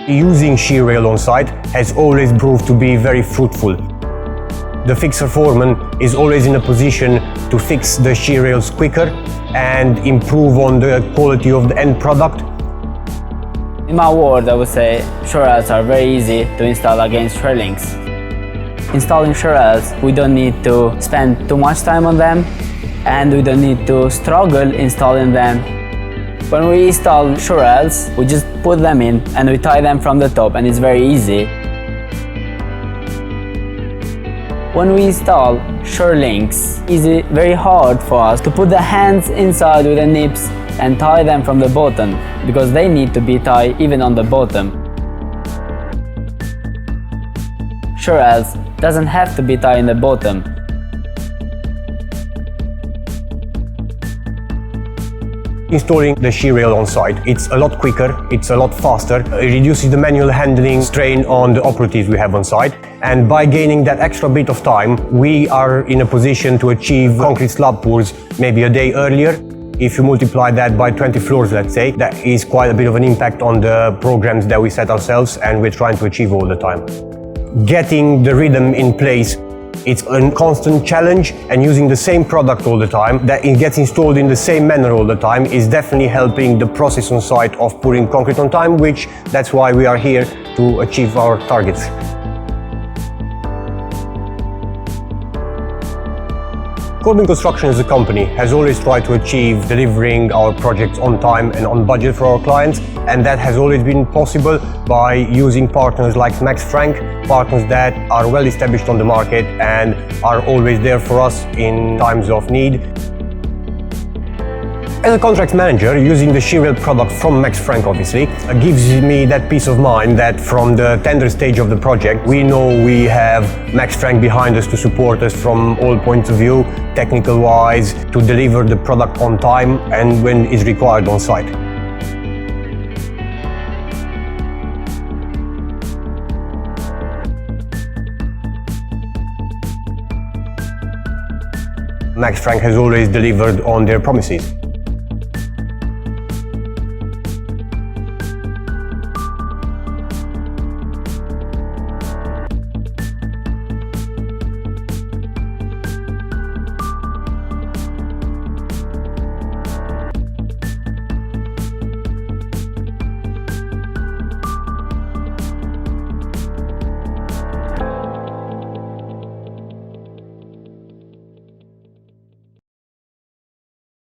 Using Shearail on site has always proved to be very fruitful. The fixer foreman is always in a position to fix the Shearails quicker and improve on the quality of the end product. In my word, I would say Shearails are very easy to install against railings. Installing Shearails, we don't need to spend too much time on them, and we don't need to struggle installing them. When we install Shearails, we just put them in and we tie them from the top, and it's very easy. When we install Shearlinks, it's very hard for us to put the hands inside with the nips and tie them from the bottom, because they need to be tied even on the bottom. Shearails doesn't have to be tied in the bottom. Installing the Shearail on site, it's a lot quicker, it's a lot faster, it reduces the manual handling strain on the operatives we have on site, and by gaining that extra bit of time, we are in a position to achieve concrete slab pours maybe a day earlier. If you multiply that by 20 floors, let's say, that is quite a bit of an impact on the programs that we set ourselves and we're trying to achieve all the time. Getting the rhythm in place, it's a constant challenge, and using the same product all the time, that it gets installed in the same manner all the time, is definitely helping the process on site of pouring concrete on time, which that's why we are here to achieve our targets. Corbin Construction as a company has always tried to achieve delivering our projects on time and on budget for our clients, and that has always been possible by using partners like FRANK, partners that are well established on the market and are always there for us in times of need. As a contracts manager, using the Shearail product from FRANK obviously gives me that peace of mind that from the tender stage of the project, we know we have FRANK behind us to support us from all points of view, technical wise, to deliver the product on time and when is required on site. FRANK has always delivered on their promises.